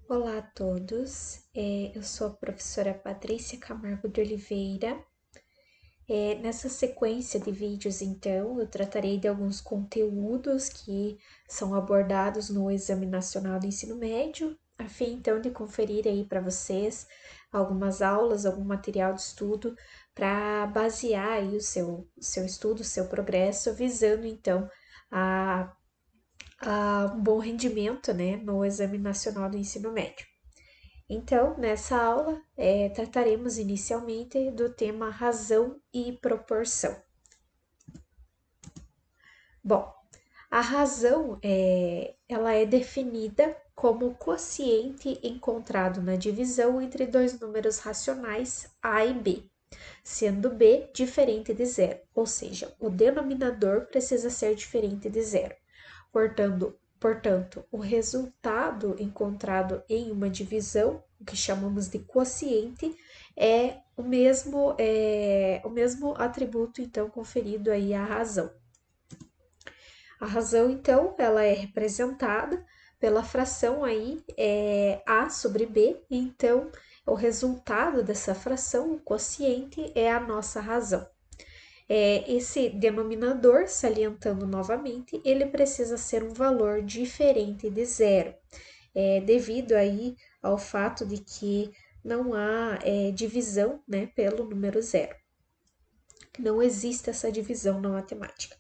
Olá a todos, eu sou a professora Patrícia Camargo de Oliveira. Nessa sequência de vídeos, então, eu tratarei de alguns conteúdos que são abordados no Exame Nacional do Ensino Médio, a fim, então, de conferir aí para vocês algumas aulas, algum material de estudo para basear aí o seu estudo, o seu progresso, visando, então, a, a um bom rendimento, né, no Exame Nacional do Ensino Médio. Então, nessa aula, trataremos inicialmente do tema razão e proporção. Bom, a razão ela é definida como o quociente encontrado na divisão entre dois números racionais a e b, sendo b diferente de zero, ou seja, o denominador precisa ser diferente de zero. Portanto, o resultado encontrado em uma divisão, o que chamamos de quociente, é o mesmo atributo então conferido aí à razão. A razão, então, ela é representada pela fração aí a sobre b, e então o resultado dessa fração, o quociente, é a nossa razão. Esse denominador, salientando novamente, ele precisa ser um valor diferente de zero, devido aí ao fato de que não há divisão, né, pelo número zero. Não existe essa divisão na matemática.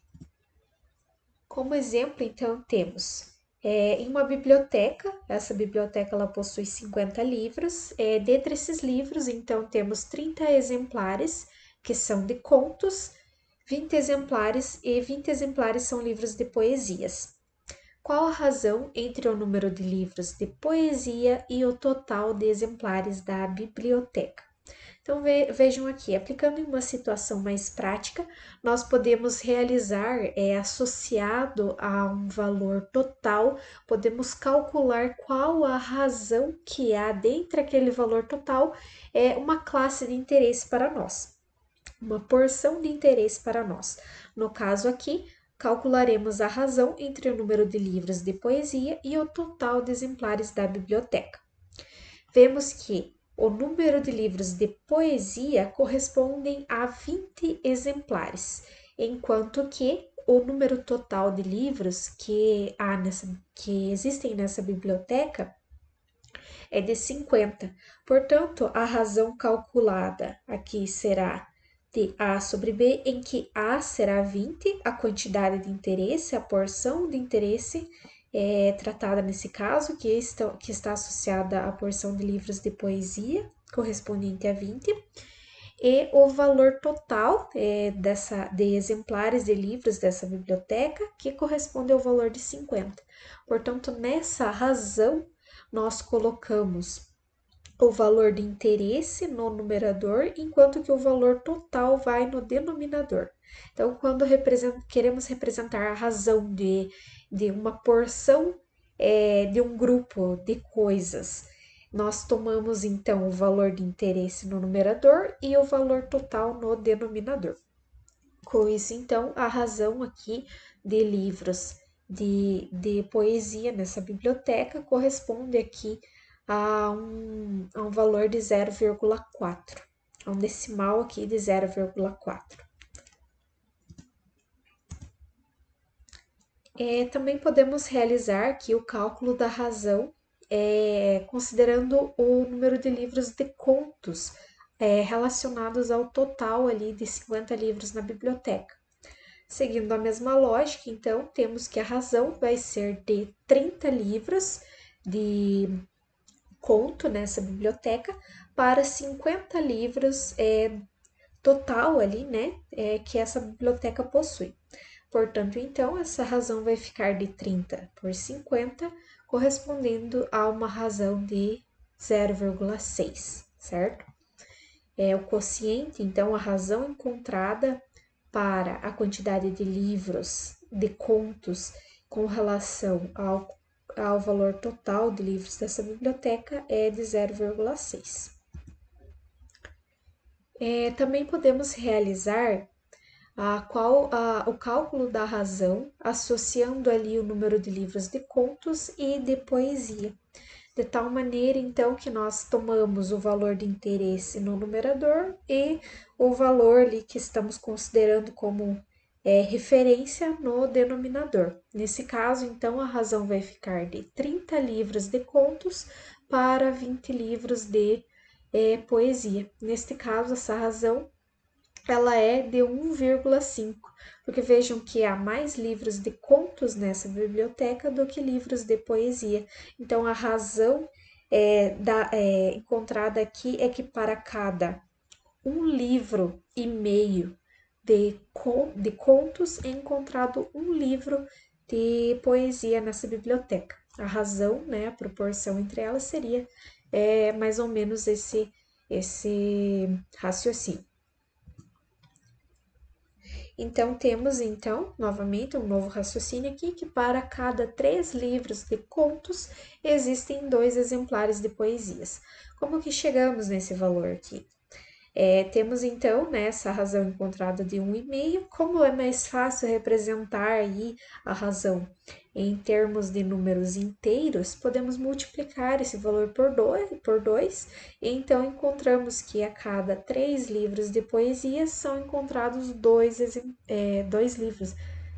Como exemplo, então, temos em uma biblioteca, essa biblioteca ela possui 50 livros, dentre esses livros, então, temos 30 exemplares que são de contos, 20 exemplares e 20 exemplares são livros de poesias. Qual a razão entre o número de livros de poesia e o total de exemplares da biblioteca? Então vejam aqui, aplicando em uma situação mais prática, nós podemos realizar, associado a um valor total, podemos calcular qual a razão que há dentro daquele valor total, uma classe de interesse para nós, uma porção de interesse para nós. No caso aqui, calcularemos a razão entre o número de livros de poesia e o total de exemplares da biblioteca. Vemos que o número de livros de poesia correspondem a 20 exemplares, enquanto que o número total de livros que existem nessa biblioteca é de 50. Portanto, a razão calculada aqui será de A sobre B, em que A será 20, a quantidade de interesse, a porção de interesse tratada nesse caso, que está associada à porção de livros de poesia, correspondente a 20, e o valor total de exemplares de livros dessa biblioteca, que corresponde ao valor de 50. Portanto, nessa razão, nós colocamos o valor de interesse no numerador, enquanto que o valor total vai no denominador. Então, quando queremos representar a razão de uma porção de um grupo de coisas, nós tomamos então o valor de interesse no numerador e o valor total no denominador. Com isso, então, a razão aqui de livros de poesia nessa biblioteca corresponde aqui a um valor de 0,4, a um decimal aqui de 0,4. Também podemos realizar aqui o cálculo da razão, considerando o número de livros de contos relacionados ao total ali de 50 livros na biblioteca. Seguindo a mesma lógica, então, temos que a razão vai ser de 30 livros de conto nessa biblioteca para 50 livros total ali, né, que essa biblioteca possui. Portanto, então, essa razão vai ficar de 30 por 50, correspondendo a uma razão de 0,6, certo? O quociente, então, a razão encontrada para a quantidade de livros, de contos, com relação ao valor total de livros dessa biblioteca é de 0,6. Também podemos realizar o cálculo da razão, associando ali o número de livros de contos e de poesia. de tal maneira então que nós tomamos o valor de interesse no numerador e o valor ali que estamos considerando como referência no denominador. Nesse caso, então, a razão vai ficar de 30 livros de contos para 20 livros de poesia. Neste caso, essa razão ela é de 1,5, porque vejam que há mais livros de contos nessa biblioteca do que livros de poesia. Então, a razão encontrada aqui é que para cada um livro e meio de contos é encontrado um livro de poesia nessa biblioteca. A razão, né, a proporção entre elas seria mais ou menos esse raciocínio. Então, temos, então, novamente, um novo raciocínio aqui, que para cada 3 livros de contos, existem 2 exemplares de poesias. Como que chegamos nesse valor aqui? Temos, então, né, essa razão encontrada de 1,5. Como é mais fácil representar aí a razão em termos de números inteiros, podemos multiplicar esse valor por 2, e então encontramos que a cada 3 livros de poesia são encontrados 2 livros,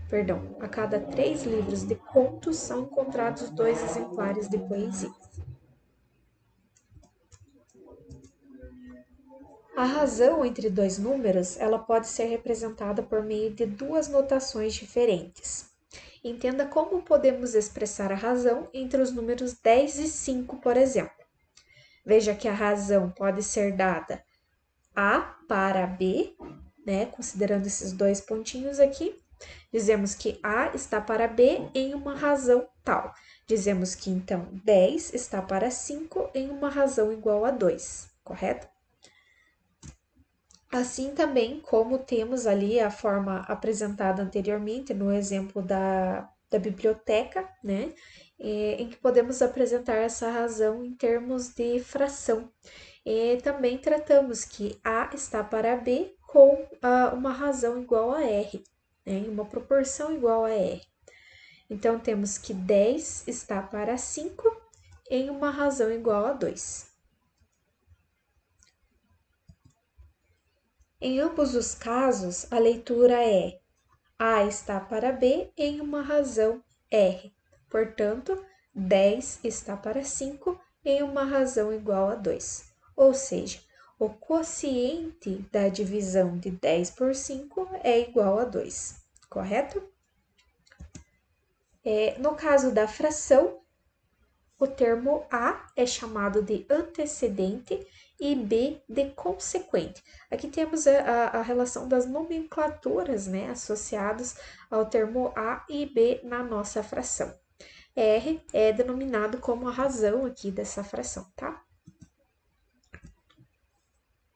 perdão, a cada 3 livros de contos são encontrados 2 exemplares de poesia. A razão entre dois números, ela pode ser representada por meio de 2 notações diferentes. Entenda como podemos expressar a razão entre os números 10 e 5, por exemplo. Veja que a razão pode ser dada A para B, né, considerando esses 2 pontinhos aqui. Dizemos que A está para B em uma razão tal. Dizemos que, então, 10 está para 5 em uma razão igual a 2, correto? Assim também como temos ali a forma apresentada anteriormente no exemplo da biblioteca, né? Em que podemos apresentar essa razão em termos de fração. E também tratamos que A está para B com uma razão igual a R, né? Uma proporção igual a R. Então, temos que 10 está para 5 em uma razão igual a 2. Em ambos os casos, a leitura é A está para B em uma razão R. Portanto, 10 está para 5 em uma razão igual a 2. Ou seja, o quociente da divisão de 10 por 5 é igual a 2, correto? No caso da fração, o termo A é chamado de antecedente e B de consequente. Aqui temos a relação das nomenclaturas, né, associadas ao termo A e B na nossa fração. R é denominado como a razão aqui dessa fração, tá?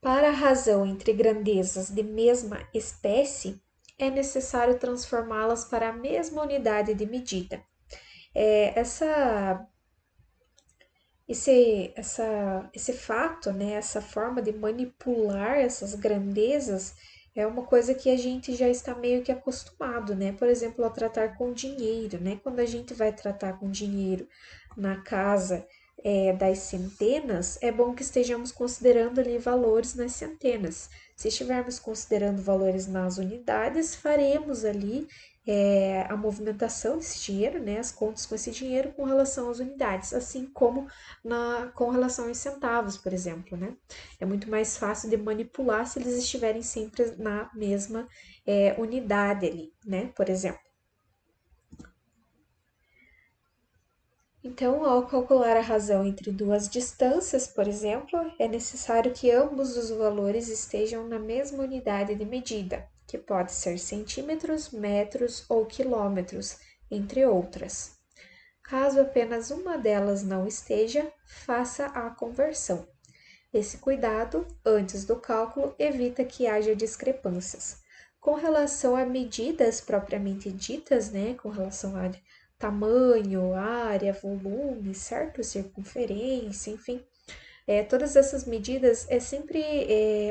Para a razão entre grandezas de mesma espécie, é necessário transformá-las para a mesma unidade de medida. Esse fato, né, essa forma de manipular essas grandezas é uma coisa que a gente já está meio que acostumado, né? Por exemplo, a tratar com dinheiro, né? Quando a gente vai tratar com dinheiro na casa das centenas, é bom que estejamos considerando ali valores nas centenas. Se estivermos considerando valores nas unidades, faremos ali a movimentação desse dinheiro, né, as contas com esse dinheiro com relação às unidades, assim como com relação aos centavos, por exemplo, né? É muito mais fácil de manipular se eles estiverem sempre na mesma unidade ali, né? Por exemplo. Então, ao calcular a razão entre duas distâncias, por exemplo, é necessário que ambos os valores estejam na mesma unidade de medida, que pode ser centímetros, metros ou quilômetros, entre outras. Caso apenas uma delas não esteja, faça a conversão. Esse cuidado, antes do cálculo, evita que haja discrepâncias. Com relação a medidas propriamente ditas, né, com relação a tamanho, área, volume, certo? Circunferência, enfim. Todas essas medidas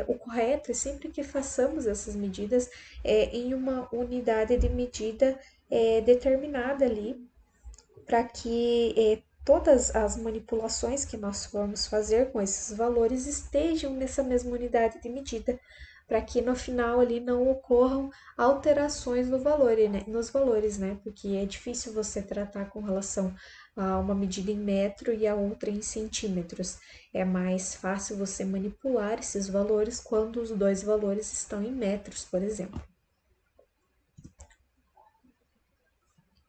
o correto é sempre que façamos essas medidas em uma unidade de medida determinada ali, para que todas as manipulações que nós formos fazer com esses valores estejam nessa mesma unidade de medida, para que no final ali não ocorram alterações no valor, né, nos valores, né? Porque é difícil você tratar com relação a uma medida em metro e a outra em centímetros. É mais fácil você manipular esses valores quando os dois valores estão em metros, por exemplo.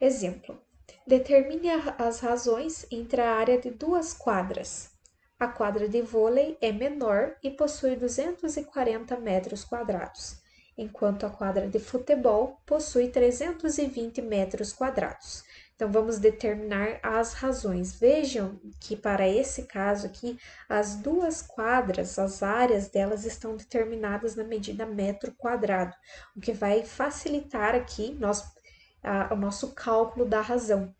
Exemplo: determine as razões entre a área de duas quadras. A quadra de vôlei é menor e possui 240 metros quadrados, enquanto a quadra de futebol possui 320 metros quadrados. Então, vamos determinar as razões. Vejam que para esse caso aqui, as duas quadras, as áreas delas estão determinadas na medida metro quadrado, o que vai facilitar aqui o nosso cálculo da razão.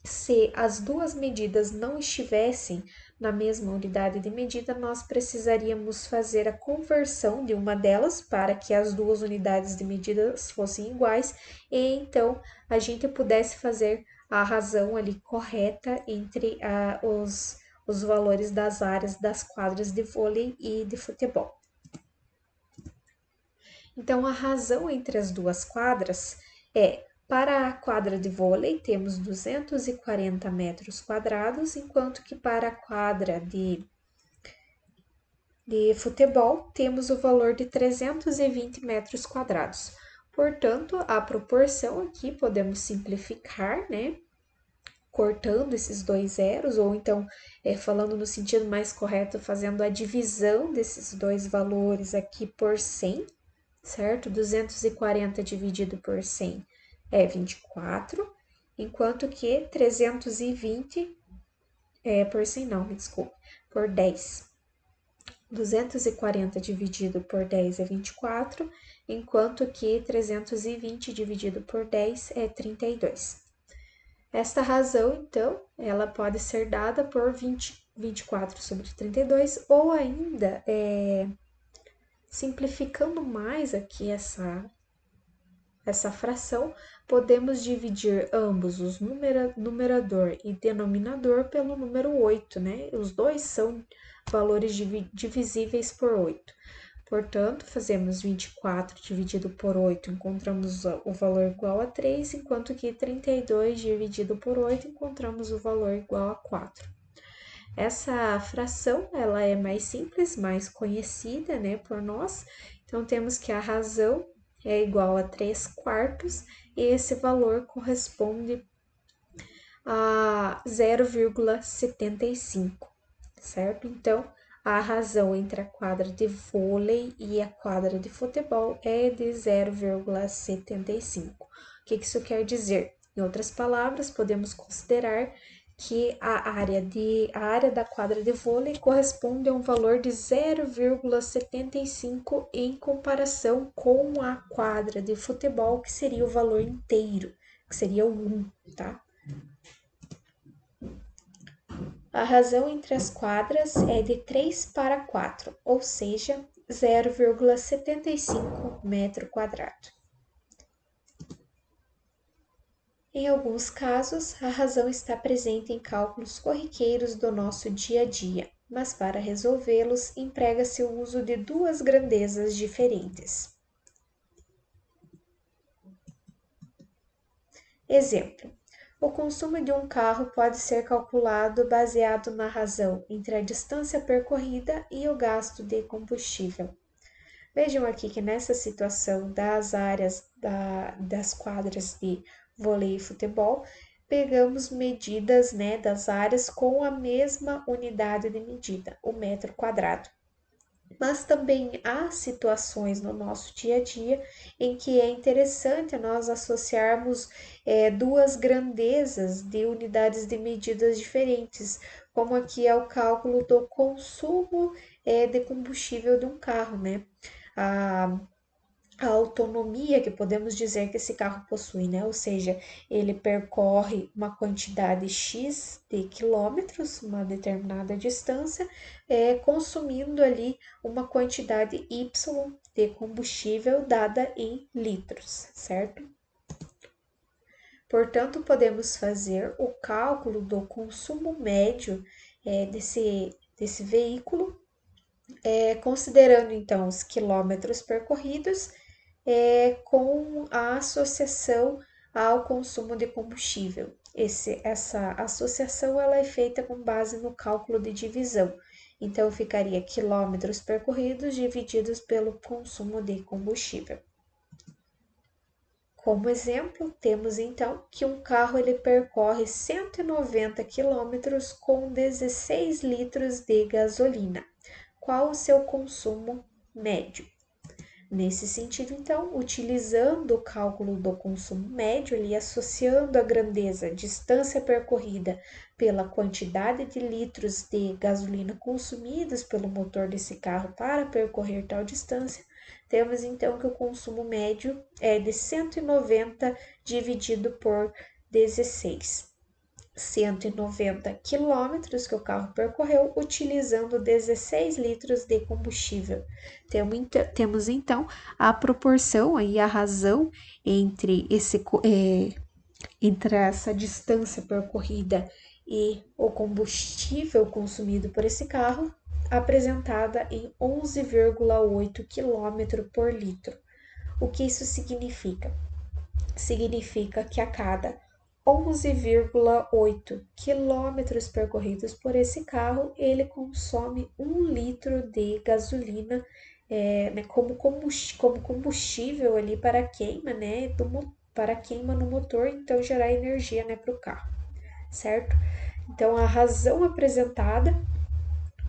Se as duas medidas não estivessem na mesma unidade de medida, nós precisaríamos fazer a conversão de uma delas para que as duas unidades de medidas fossem iguais e então a gente pudesse fazer a razão ali correta entre os valores das áreas das quadras de vôlei e de futebol. Então, a razão entre as duas quadras é: para a quadra de vôlei temos 240 metros quadrados, enquanto que para a quadra de futebol temos o valor de 320 metros quadrados. Portanto, a proporção aqui podemos simplificar, né? Cortando esses dois zeros, ou então, falando no sentido mais correto, fazendo a divisão desses dois valores aqui por 100, certo? 240 dividido por 100 é 24, enquanto que 320 por 100 não, me desculpe, por 10. 240 dividido por 10 é 24, enquanto que 320 dividido por 10 é 32. Esta razão, então, ela pode ser dada por 24 sobre 32, ou ainda, simplificando mais aqui essa fração, podemos dividir ambos, os numerador e denominador, pelo número 8, né? Os dois são valores divisíveis por 8. Portanto, fazemos 24 dividido por 8, encontramos o valor igual a 3, enquanto que 32 dividido por 8, encontramos o valor igual a 4. Essa fração, ela é mais simples, mais conhecida, né, por nós. Então, temos que a razão é igual a 3 quartos e esse valor corresponde a 0,75, certo? Então, a razão entre a quadra de vôlei e a quadra de futebol é de 0,75. O que isso quer dizer? Em outras palavras, podemos considerar que a área da quadra de vôlei corresponde a um valor de 0,75 em comparação com a quadra de futebol, que seria o valor inteiro, que seria o 1, tá? A razão entre as quadras é de 3 para 4, ou seja, 0,75 metro quadrado. Em alguns casos, a razão está presente em cálculos corriqueiros do nosso dia a dia, mas para resolvê-los emprega-se o uso de duas grandezas diferentes. Exemplo: o consumo de um carro pode ser calculado baseado na razão entre a distância percorrida e o gasto de combustível. Vejam aqui que nessa situação das áreas das quadras de vôlei e futebol, pegamos medidas, né, das áreas com a mesma unidade de medida, o metro quadrado. Mas também há situações no nosso dia a dia em que é interessante nós associarmos duas grandezas de unidades de medidas diferentes, como aqui é o cálculo do consumo de combustível de um carro, né? A autonomia que podemos dizer que esse carro possui, né? Ou seja, ele percorre uma quantidade X de quilômetros, uma determinada distância, consumindo ali uma quantidade Y de combustível dada em litros, certo? Portanto, podemos fazer o cálculo do consumo médio desse veículo, considerando então os quilômetros percorridos, com a associação ao consumo de combustível. Essa associação ela é feita com base no cálculo de divisão. Então, ficaria quilômetros percorridos divididos pelo consumo de combustível. Como exemplo, temos então que um carro ele percorre 190 quilômetros com 16 litros de gasolina. Qual o seu consumo médio? Nesse sentido, então, utilizando o cálculo do consumo médio, ali associando a grandeza, distância percorrida pela quantidade de litros de gasolina consumidos pelo motor desse carro para percorrer tal distância, temos então que o consumo médio é de 190 dividido por 16. 190 quilômetros que o carro percorreu utilizando 16 litros de combustível. Temos então a proporção e a razão entre essa distância percorrida e o combustível consumido por esse carro, apresentada em 11,8 km por litro. O que isso significa? Significa que a cada 11,8 quilômetros percorridos por esse carro, ele consome 1 litro de gasolina como combustível ali para a queima, para a queima no motor, então gerar energia para o carro, certo? Então, a razão apresentada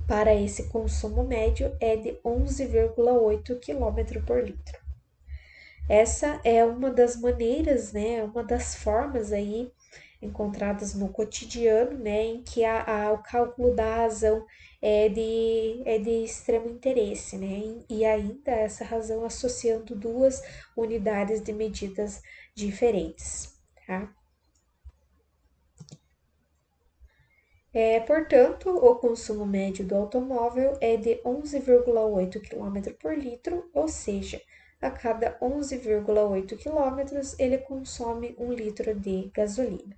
para esse consumo médio é de 11,8 km por litro. Essa é uma das maneiras, uma das formas aí encontradas no cotidiano, em que o cálculo da razão é de extremo interesse, e ainda essa razão associando duas unidades de medidas diferentes, tá? Portanto, o consumo médio do automóvel é de 11,8 km por litro, ou seja, a cada 11,8 km ele consome 1 litro de gasolina.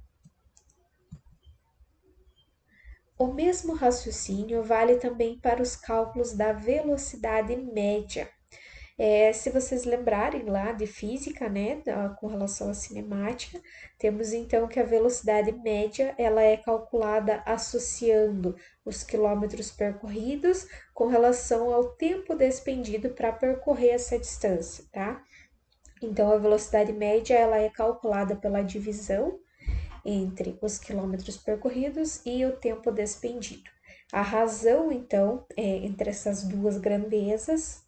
O mesmo raciocínio vale também para os cálculos da velocidade média. Se vocês lembrarem lá de física, com relação à cinemática, temos então que a velocidade média ela é calculada associando os quilômetros percorridos com relação ao tempo despendido para percorrer essa distância, tá? Então, a velocidade média ela é calculada pela divisão entre os quilômetros percorridos e o tempo despendido. A razão, então, entre essas duas grandezas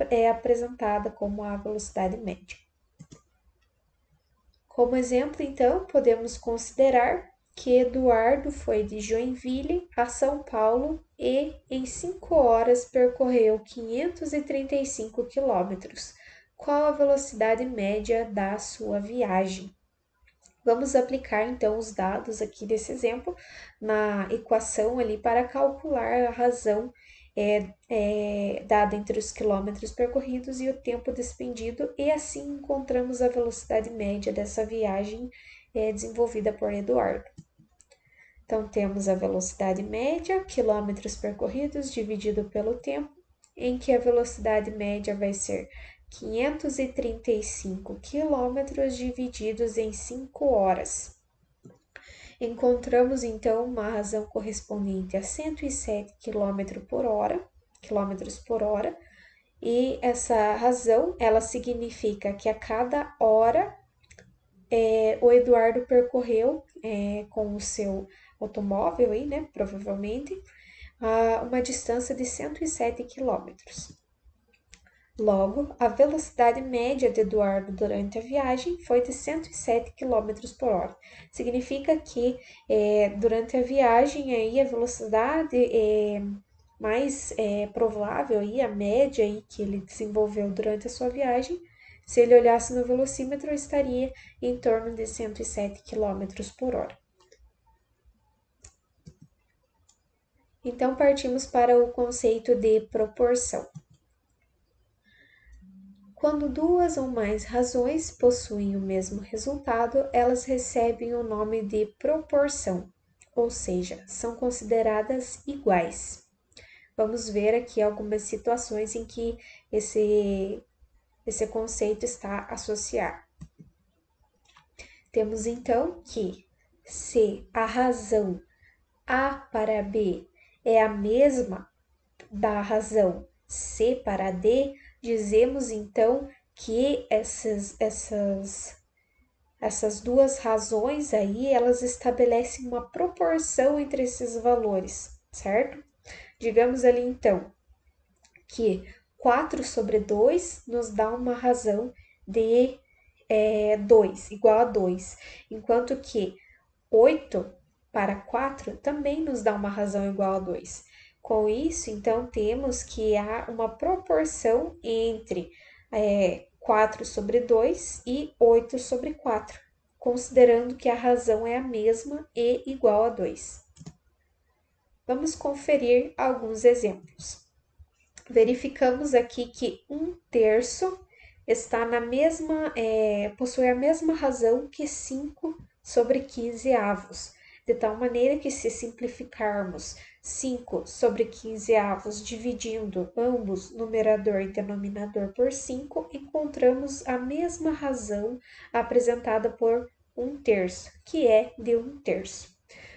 é apresentada como a velocidade média. Como exemplo, então, podemos considerar que Eduardo foi de Joinville a São Paulo e em 5 horas percorreu 535 quilômetros. Qual a velocidade média da sua viagem? Vamos aplicar então os dados aqui desse exemplo na equação ali para calcular a razão dada entre os quilômetros percorridos e o tempo despendido, e assim encontramos a velocidade média dessa viagem desenvolvida por Eduardo. Então, temos a velocidade média, quilômetros percorridos dividido pelo tempo, em que a velocidade média vai ser 535 quilômetros divididos em 5 horas. Encontramos então uma razão correspondente a 107 km por hora, e essa razão ela significa que a cada hora o Eduardo percorreu com o seu automóvel aí, provavelmente, uma distância de 107 quilômetros. Logo, a velocidade média de Eduardo durante a viagem foi de 107 km por hora. Significa que durante a viagem aí, a velocidade mais provável, aí, a média aí, que ele desenvolveu durante a sua viagem, se ele olhasse no velocímetro, estaria em torno de 107 km por hora. Então, partimos para o conceito de proporção. Quando duas ou mais razões possuem o mesmo resultado, elas recebem o nome de proporção, ou seja, são consideradas iguais. Vamos ver aqui algumas situações em que esse conceito está associado. Temos então que se a razão A para B é a mesma da razão C para D, dizemos então que essas duas razões aí, elas estabelecem uma proporção entre esses valores, certo? Digamos ali então que 4 sobre 2 nos dá uma razão de 2, igual a 2, enquanto que 8 para 4 também nos dá uma razão igual a 2. Com isso, então, temos que há uma proporção entre 4 sobre 2 e 8 sobre 4, considerando que a razão é a mesma e igual a 2. Vamos conferir alguns exemplos. Verificamos aqui que 1/3 está possui a mesma razão que 5 sobre 15 avos, de tal maneira que se simplificarmos 5 sobre 15 avos dividindo ambos numerador e denominador por 5, encontramos a mesma razão apresentada por 1/3, que é de 1/3.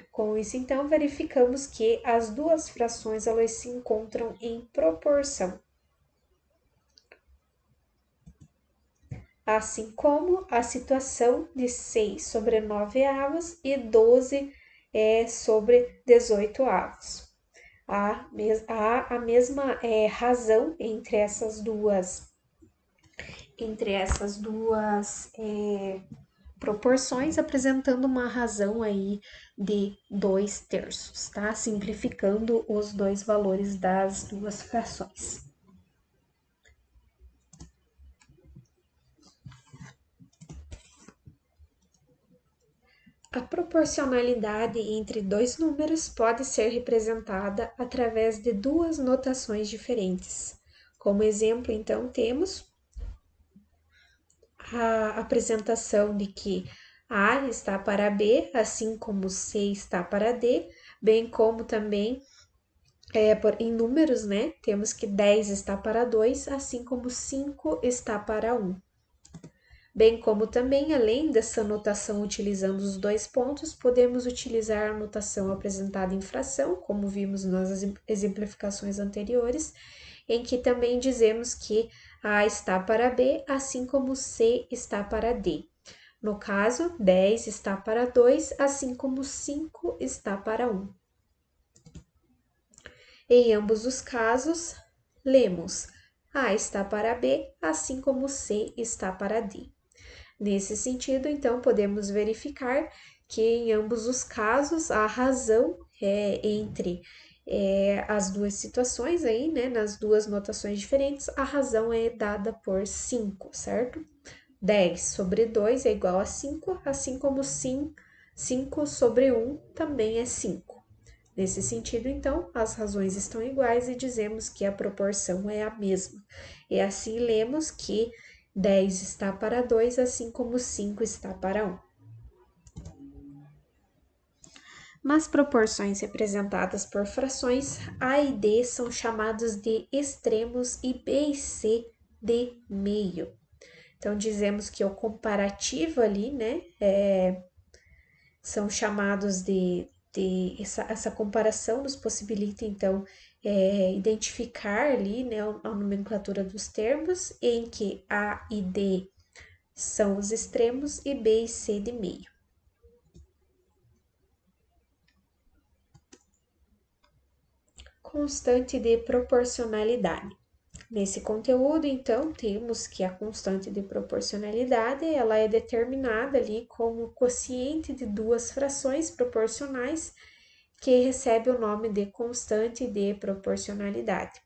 Com isso, então, verificamos que as duas frações elas se encontram em proporção. Assim como a situação de 6 sobre 9 avos e 12 sobre 18 avos. Há a mesma razão entre essas duas proporções, apresentando uma razão aí de 2/3, tá? Simplificando os dois valores das duas frações. A proporcionalidade entre dois números pode ser representada através de duas notações diferentes. Como exemplo, então, temos a apresentação de que A está para B, assim como C está para D, bem como também em números, né? Temos que 10 está para 2, assim como 5 está para 1. Bem como também, além dessa notação utilizando os dois pontos, podemos utilizar a notação apresentada em fração, como vimos nas exemplificações anteriores, em que também dizemos que A está para B, assim como C está para D. No caso, 10 está para 2, assim como 5 está para 1. Em ambos os casos, lemos A está para B, assim como C está para D. Nesse sentido, então, podemos verificar que em ambos os casos a razão entre as duas situações aí, né, nas duas notações diferentes, a razão é dada por 5, certo? 10 sobre 2 é igual a 5, assim como 5 sobre 1 também é 5. Nesse sentido, então, as razões estão iguais e dizemos que a proporção é a mesma. E assim lemos que 10 está para 2, assim como 5 está para 1. Nas proporções representadas por frações, A e D são chamados de extremos e B e C de meio. Então, dizemos que o comparativo ali, né, são chamados essa comparação nos possibilita, então, identificar ali, né, a nomenclatura dos termos, em que A e D são os extremos e B e C de meio. Constante de proporcionalidade. Nesse conteúdo, então, temos que a constante de proporcionalidade, ela é determinada ali como o quociente de duas frações proporcionais, que recebe o nome de constante de proporcionalidade.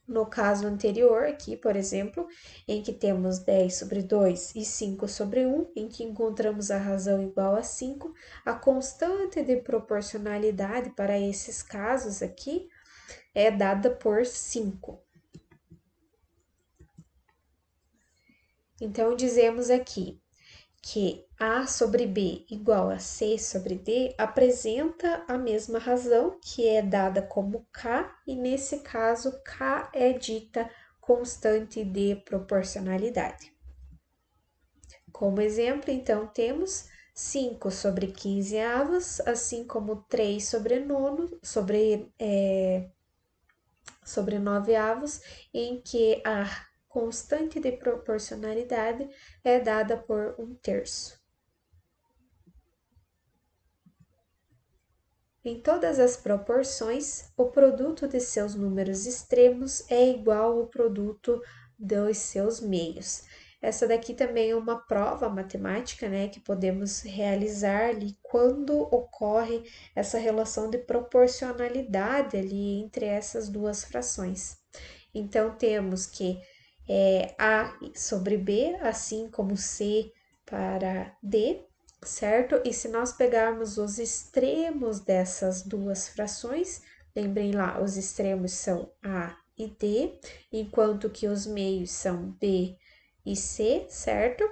No caso anterior, aqui, por exemplo, em que temos 10 sobre 2 e 5 sobre 1, em que encontramos a razão igual a 5, a constante de proporcionalidade para esses casos aqui é dada por 5. Então, dizemos aqui que A sobre B igual a C sobre D apresenta a mesma razão, que é dada como K, e nesse caso, K é dita constante de proporcionalidade. Como exemplo, então, temos 5 sobre 15 avos, assim como 3 sobre sobre 9 avos, em que a constante de proporcionalidade é dada por 1/3. Em todas as proporções, o produto de seus números extremos é igual ao produto dos seus meios. Essa daqui também é uma prova matemática, né, que podemos realizar ali quando ocorre essa relação de proporcionalidade ali entre essas duas frações. Então, temos que A sobre B, assim como C para D, certo? E se nós pegarmos os extremos dessas duas frações, lembrem lá, os extremos são A e D, enquanto que os meios são B e C, certo?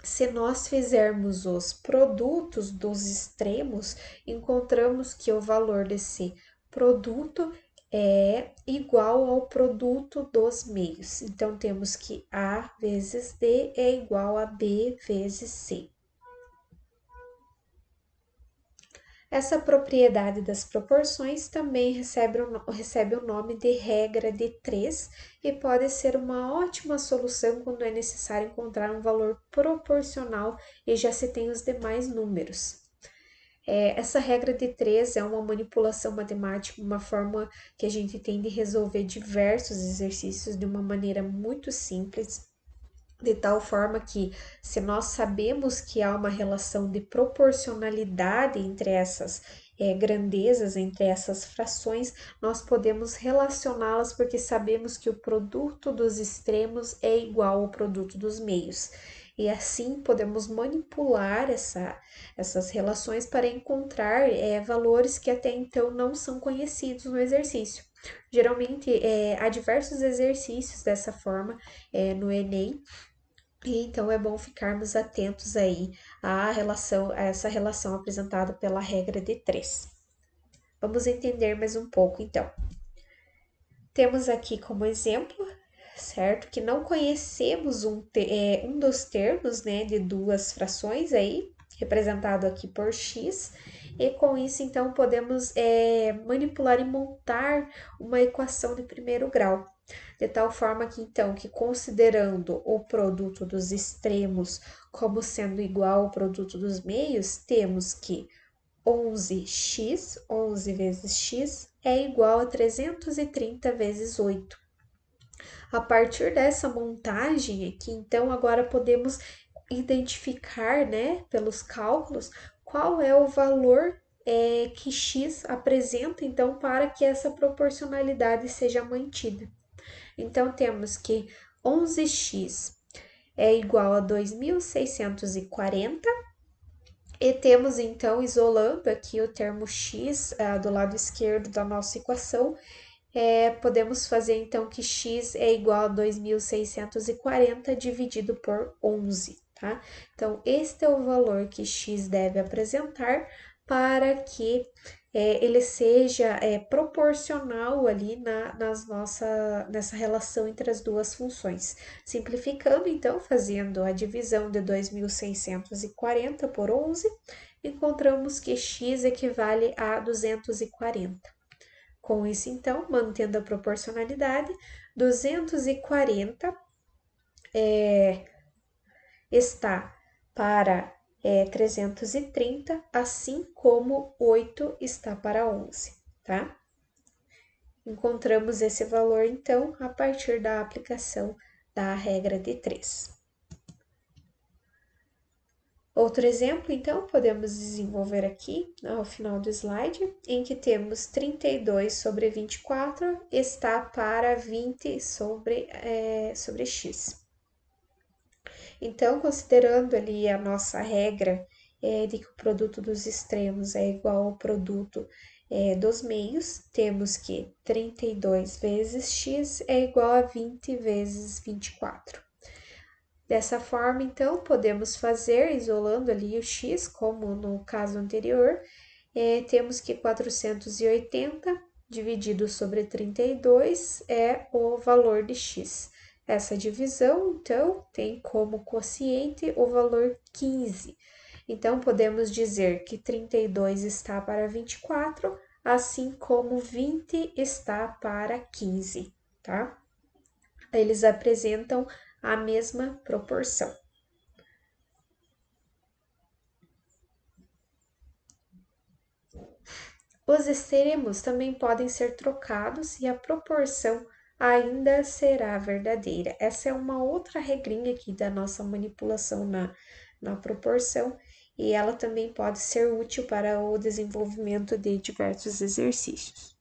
Se nós fizermos os produtos dos extremos, encontramos que o valor desse produto é igual ao produto dos meios. Então, temos que A vezes D é igual a B vezes C. Essa propriedade das proporções também recebe o nome de regra de 3 e pode ser uma ótima solução quando é necessário encontrar um valor proporcional e já se tem os demais números. Essa regra de 3 é uma manipulação matemática, uma forma que a gente tem de resolver diversos exercícios de uma maneira muito simples, de tal forma que, se nós sabemos que há uma relação de proporcionalidade entre essas grandezas, entre essas frações, nós podemos relacioná-las porque sabemos que o produto dos extremos é igual ao produto dos meios. E assim podemos manipular essas relações para encontrar valores que até então não são conhecidos no exercício. Geralmente, há diversos exercícios dessa forma no Enem, e então é bom ficarmos atentos aí a essa relação apresentada pela regra de 3. Vamos entender mais um pouco então. Temos aqui como exemplo, certo, que não conhecemos um dos termos, né, de duas frações aí, representado aqui por x, e com isso então podemos manipular e montar uma equação de primeiro grau. De tal forma que, então, que considerando o produto dos extremos como sendo igual ao produto dos meios, temos que 11x, 11 vezes x, é igual a 330 vezes 8. A partir dessa montagem aqui, então, agora podemos identificar, né, pelos cálculos, qual é o valor que x apresenta, então, para que essa proporcionalidade seja mantida. Então, temos que 11x é igual a 2.640 e temos, então, isolando aqui o termo x do lado esquerdo da nossa equação, podemos fazer, então, que x é igual a 2.640 dividido por 11, tá? Então, este é o valor que x deve apresentar para que ele seja proporcional ali nessa relação entre as duas funções. Simplificando, então, fazendo a divisão de 2.640 por 11, encontramos que x equivale a 240. Com isso, então, mantendo a proporcionalidade, 240 está para 330, assim como 8 está para 11, tá? Encontramos esse valor, então, a partir da aplicação da regra de 3. Outro exemplo, então, podemos desenvolver aqui ao final do slide, em que temos 32 sobre 24 está para 20 sobre x. Então, considerando ali a nossa regra de que o produto dos extremos é igual ao produto dos meios, temos que 32 vezes x é igual a 20 vezes 24. Dessa forma, então, podemos fazer, isolando ali o x, como no caso anterior, temos que 480 dividido sobre 32 é o valor de x. Essa divisão, então, tem como quociente o valor 15. Então, podemos dizer que 32 está para 24, assim como 20 está para 15, tá? Eles apresentam a mesma proporção. Os extremos também podem ser trocados e a proporção ainda será verdadeira. Essa é uma outra regrinha aqui da nossa manipulação na proporção e ela também pode ser útil para o desenvolvimento de diversos exercícios.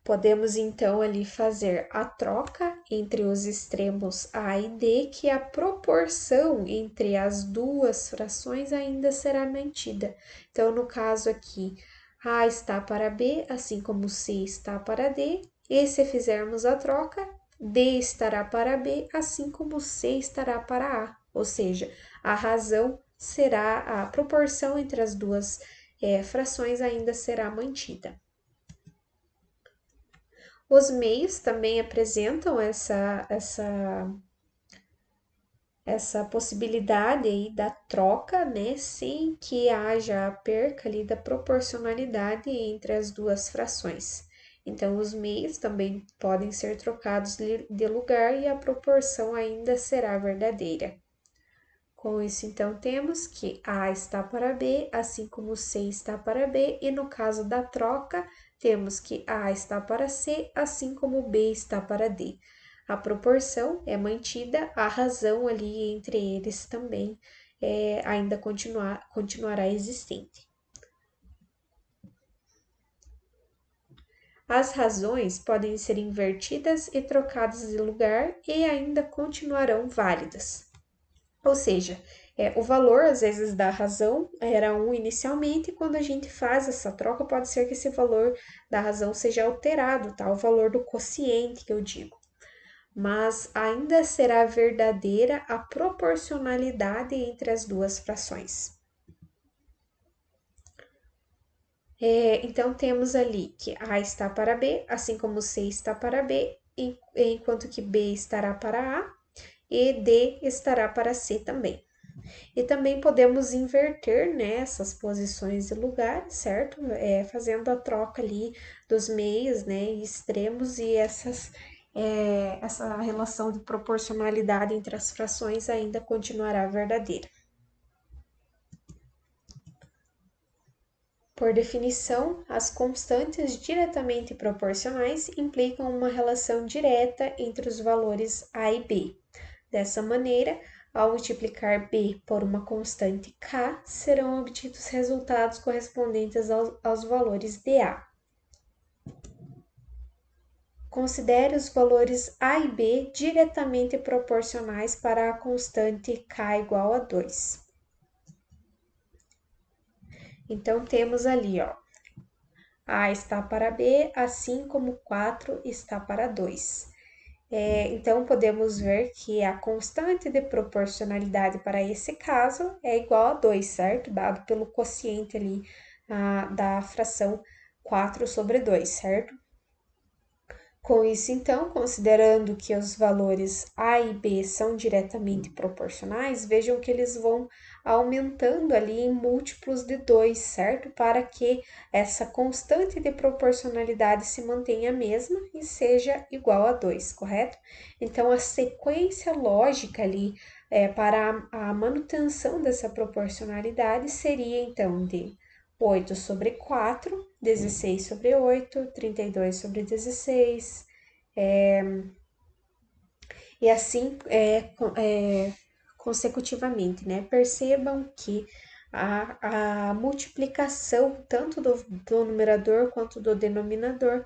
Podemos então ali fazer a troca entre os extremos A e D, que a proporção entre as duas frações ainda será mantida. Então, no caso aqui, A está para B, assim como C está para D, e se fizermos a troca, D estará para B, assim como C estará para A, ou seja, a razão será, a proporção entre as duas frações ainda será mantida. Os meios também apresentam essa possibilidade aí da troca, né, sem que haja a perca ali da proporcionalidade entre as duas frações. Então, os meios também podem ser trocados de lugar e a proporção ainda será verdadeira. Com isso, então, temos que A está para B, assim como C está para B, e no caso da troca, temos que A está para C, assim como B está para D. A proporção é mantida, a razão ali entre eles também ainda continuará existente. As razões podem ser invertidas e trocadas de lugar e ainda continuarão válidas. Ou seja, o valor, às vezes, da razão era 1 inicialmente, e quando a gente faz essa troca, pode ser que esse valor da razão seja alterado, tá? O valor do quociente, que eu digo. Mas ainda será verdadeira a proporcionalidade entre as duas frações. Então, temos ali que A está para B, assim como C está para B, enquanto que B estará para A e D estará para C também. E também podemos inverter, né, essas posições de lugar, certo? Fazendo a troca ali dos meios, né, extremos e essa relação de proporcionalidade entre as frações ainda continuará verdadeira. Por definição, as constantes diretamente proporcionais implicam uma relação direta entre os valores A e B. Dessa maneira, ao multiplicar B por uma constante K, serão obtidos resultados correspondentes aos valores de A. Considere os valores A e B diretamente proporcionais para a constante K igual a 2. Então, temos ali, ó, A está para B, assim como 4 está para 2. Então, podemos ver que a constante de proporcionalidade para esse caso é igual a 2, certo? Dado pelo quociente ali da fração 4 sobre 2, certo? Com isso, então, considerando que os valores A e B são diretamente proporcionais, vejam que eles vão aumentando ali em múltiplos de 2, certo? Para que essa constante de proporcionalidade se mantenha a mesma e seja igual a 2, correto? Então, a sequência lógica ali para a manutenção dessa proporcionalidade seria, então, de 8 sobre 4, 16 sobre 8, 32 sobre 16, e assim consecutivamente, né? Percebam que a multiplicação tanto do numerador quanto do denominador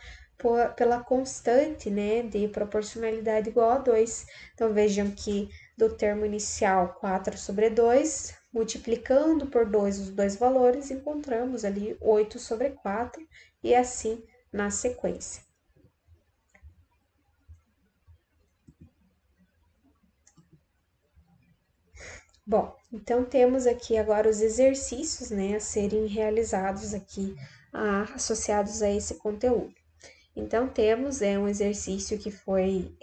pela constante, né, de proporcionalidade igual a 2. Então, vejam que do termo inicial 4 sobre 2, multiplicando por 2 os dois valores, encontramos ali 8 sobre 4 e assim na sequência. Bom, então temos aqui agora os exercícios, né, a serem realizados aqui, associados a esse conteúdo. Então, temos um exercício que foi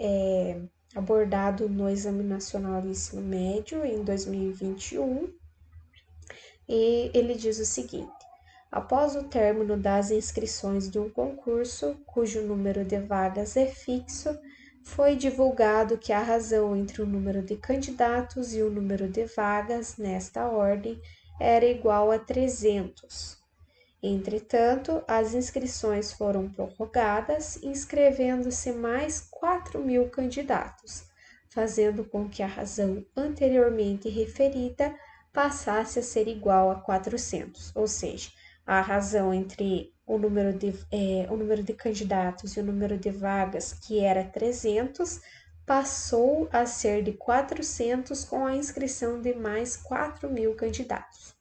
abordado no Exame Nacional do Ensino Médio em 2021, e ele diz o seguinte: após o término das inscrições de um concurso, cujo número de vagas é fixo, foi divulgado que a razão entre o número de candidatos e o número de vagas, nesta ordem, era igual a 300. Entretanto, as inscrições foram prorrogadas, inscrevendo-se mais 4.000 candidatos, fazendo com que a razão anteriormente referida passasse a ser igual a 400, ou seja, a razão entre o número de candidatos e o número de vagas, que era 300, passou a ser de 400 com a inscrição de mais 4.000 candidatos.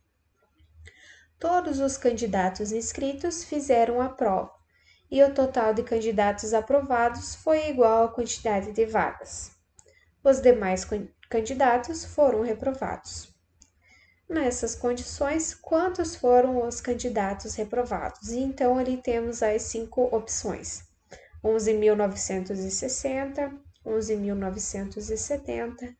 Todos os candidatos inscritos fizeram a prova e o total de candidatos aprovados foi igual à quantidade de vagas. Os demais candidatos foram reprovados. Nessas condições, quantos foram os candidatos reprovados? E então, ali temos as 5 opções: 11.960, 11.970,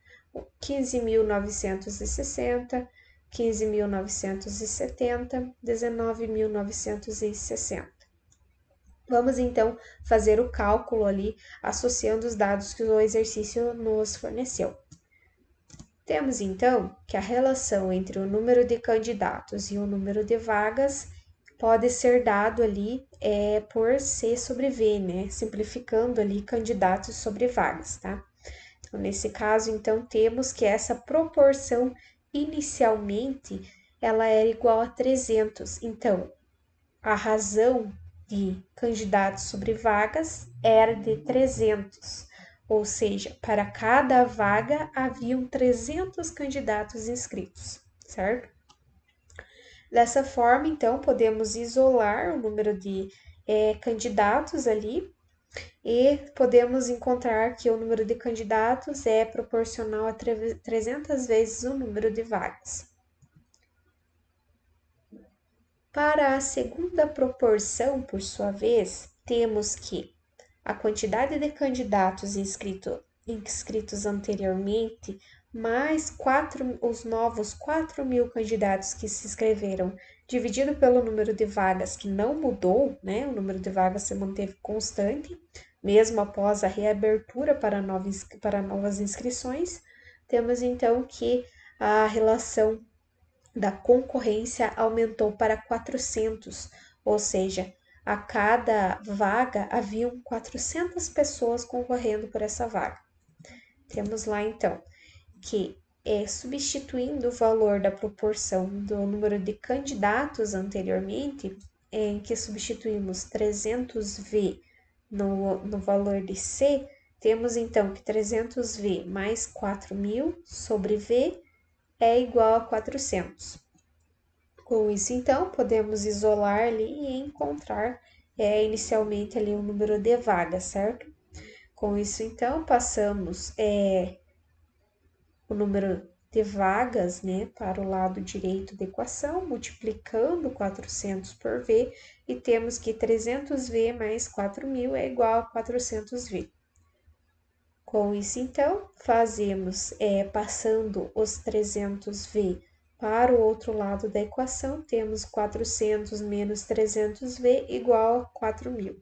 15.960, 15.970, 19.960. Vamos então fazer o cálculo ali, associando os dados que o exercício nos forneceu. Temos então que a relação entre o número de candidatos e o número de vagas pode ser dado ali por C sobre V, né? Simplificando ali candidatos sobre vagas, tá? Então, nesse caso, então, temos que essa proporção inicialmente ela era igual a 300. Então, a razão de candidatos sobre vagas era de 300. Ou seja, para cada vaga haviam 300 candidatos inscritos, certo? Dessa forma, então, podemos isolar o número de candidatos ali e podemos encontrar que o número de candidatos é proporcional a 300 vezes o número de vagas. Para a segunda proporção, por sua vez, temos que a quantidade de candidatos inscritos anteriormente, mais os novos 4.000 candidatos que se inscreveram, dividido pelo número de vagas que não mudou, né? O número de vagas se manteve constante, mesmo após a reabertura para novas inscrições. Temos então que a relação da concorrência aumentou para 400, ou seja, a cada vaga haviam 400 pessoas concorrendo por essa vaga. Temos lá então que substituindo o valor da proporção do número de candidatos anteriormente, em que substituímos 300V no valor de C, temos então que 300V mais 4.000 sobre V é igual a 400. Com isso, então, podemos isolar ali e encontrar inicialmente ali o número de vagas, certo? Com isso, então, passamos o número de vagas, né, para o lado direito da equação, multiplicando 400 por V, e temos que 300V mais 4.000 é igual a 400V. Com isso, então, fazemos, passando os 300V para o outro lado da equação, temos 400 menos 300V igual a 4.000.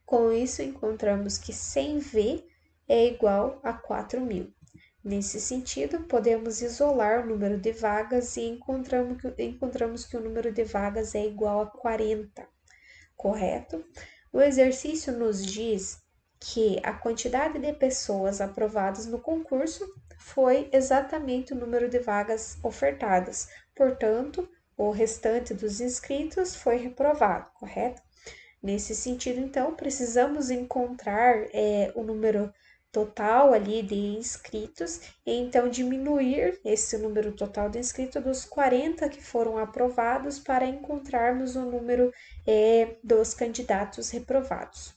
Com isso, encontramos que 100V é igual a 4.000. Nesse sentido, podemos isolar o número de vagas e encontramos que o número de vagas é igual a 40, correto? O exercício nos diz que a quantidade de pessoas aprovadas no concurso foi exatamente o número de vagas ofertadas, portanto, o restante dos inscritos foi reprovado, correto? Nesse sentido, então, precisamos encontrar o número total ali de inscritos e então diminuir esse número total de inscritos dos 40 que foram aprovados para encontrarmos o número dos candidatos reprovados.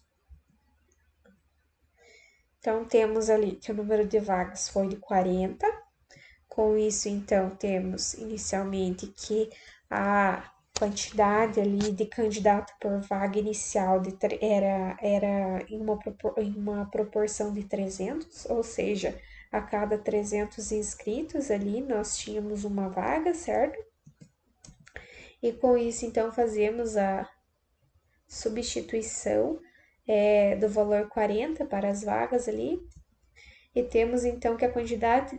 Então, temos ali que o número de vagas foi de 40, Com isso, então, temos inicialmente que a quantidade ali de candidato por vaga inicial era em uma proporção de 300, ou seja, a cada 300 inscritos ali nós tínhamos uma vaga, certo? E com isso, então, fazemos a substituição do valor 40 para as vagas ali. E temos então que a quantidade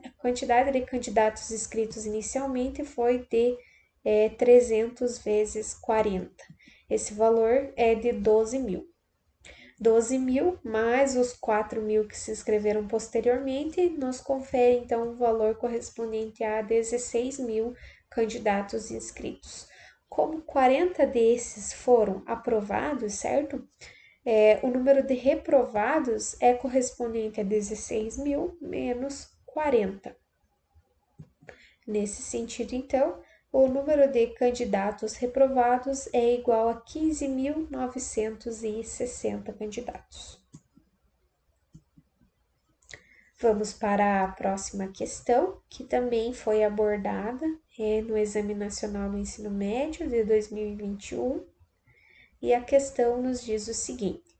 de candidatos inscritos inicialmente foi de 300 vezes 40. Esse valor é de 12 mil. 12 mil mais os 4 mil que se inscreveram posteriormente, nos confere então o valor correspondente a 16 mil candidatos inscritos. Como 40 desses foram aprovados, certo? O número de reprovados é correspondente a 16 mil menos 40. Nesse sentido, então, o número de candidatos reprovados é igual a 15.960 candidatos. Vamos para a próxima questão, que também foi abordada no Exame Nacional do Ensino Médio de 2021, e a questão nos diz o seguinte: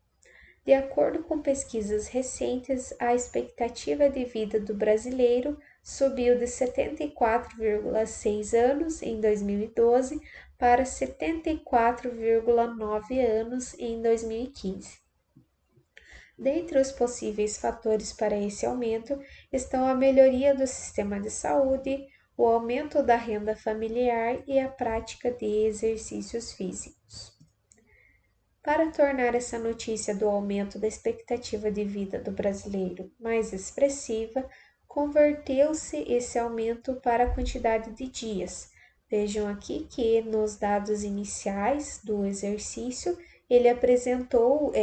de acordo com pesquisas recentes, a expectativa de vida do brasileiro subiu de 74,6 anos em 2012 para 74,9 anos em 2015. Dentre os possíveis fatores para esse aumento estão a melhoria do sistema de saúde, o aumento da renda familiar e a prática de exercícios físicos. Para tornar essa notícia do aumento da expectativa de vida do brasileiro mais expressiva, converteu-se esse aumento para a quantidade de dias. Vejam aqui que nos dados iniciais do exercício, ele apresentou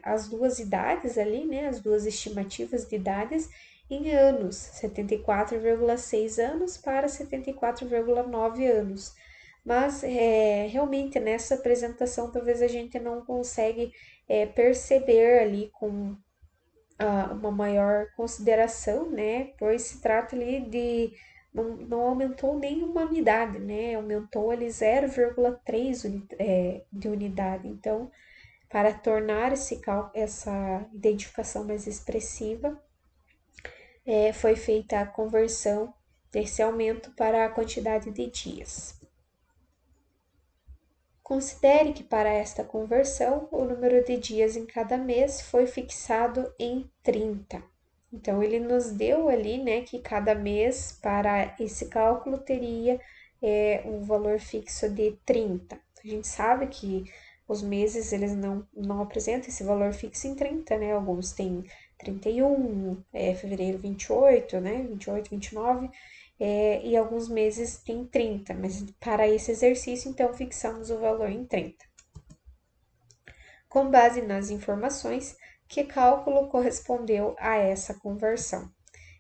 as duas idades ali, né, as duas estimativas de idades em anos, 74,6 anos para 74,9 anos. Mas realmente nessa apresentação talvez a gente não consegue perceber ali com uma maior consideração, né? Pois se trata ali de não aumentou nenhuma unidade, né? Aumentou ali 0,3 de unidade. Então, para tornar essa identificação mais expressiva, foi feita a conversão desse aumento para a quantidade de dias. Considere que para esta conversão, o número de dias em cada mês foi fixado em 30. Então, ele nos deu ali, né, que cada mês para esse cálculo teria um valor fixo de 30. A gente sabe que os meses, eles não apresentam esse valor fixo em 30, né? Alguns têm 31, fevereiro 28, né? 28, 29, e alguns meses tem 30, mas para esse exercício, então, fixamos o valor em 30. Com base nas informações, que cálculo correspondeu a essa conversão?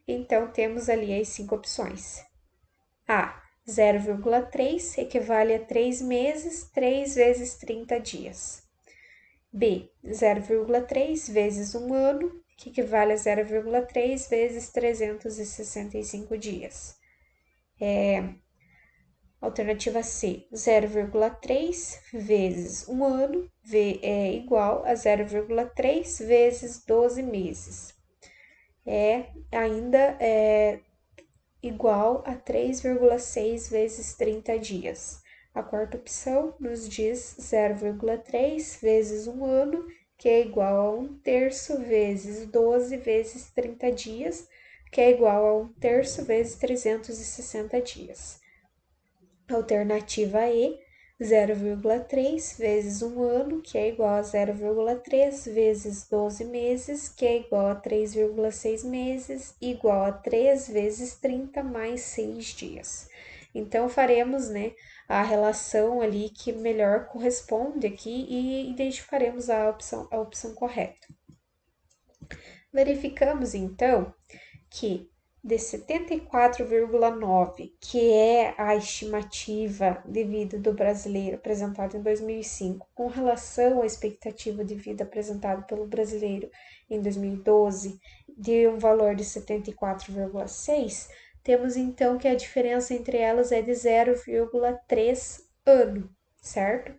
Então, temos ali as 5 opções. A, 0,3 equivale a 3 meses, 3 vezes 30 dias. B, 0,3 vezes 1 ano, que equivale a 0,3 vezes 365 dias. Alternativa C, 0,3 vezes 1 ano é igual a 0,3 vezes 12 meses. Ainda igual a 3,6 vezes 30 dias. A quarta opção nos diz 0,3 vezes 1 ano, que é igual a 1/3 vezes 12 vezes 30 dias, que é igual a 1/3 vezes 360 dias. Alternativa E, 0,3 vezes 1 ano, que é igual a 0,3 vezes 12 meses, que é igual a 3,6 meses, igual a 3 vezes 30 mais 6 dias. Então, faremos, né, a relação ali que melhor corresponde aqui e identificaremos a opção correta. Verificamos, então, que de 74,9, que é a estimativa de vida do brasileiro apresentada em 2005, com relação à expectativa de vida apresentada pelo brasileiro em 2012, de um valor de 74,6, temos então que a diferença entre elas é de 0,3 ano, certo?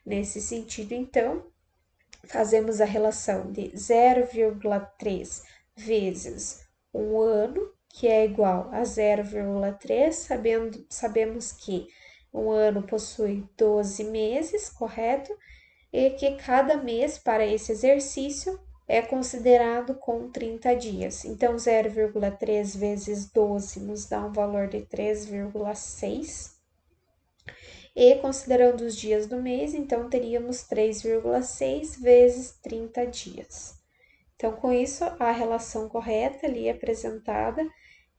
Nesse sentido, então, fazemos a relação de 0,3 vezes um ano, que é igual a 0,3, sabemos que um ano possui 12 meses, correto? E que cada mês para esse exercício é considerado com 30 dias. Então, 0,3 vezes 12 nos dá um valor de 3,6. E considerando os dias do mês, então teríamos 3,6 vezes 30 dias. Então, com isso, a relação correta ali apresentada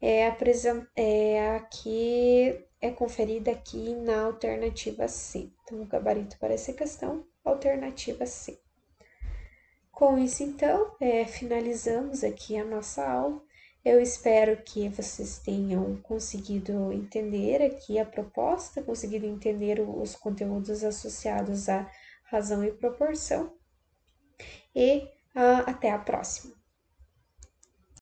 é conferida aqui na alternativa C. Então, o gabarito para essa questão, alternativa C. Com isso, então, finalizamos aqui a nossa aula. Eu espero que vocês tenham conseguido entender aqui a proposta, conseguido entender os conteúdos associados à razão e proporção. E até a próxima.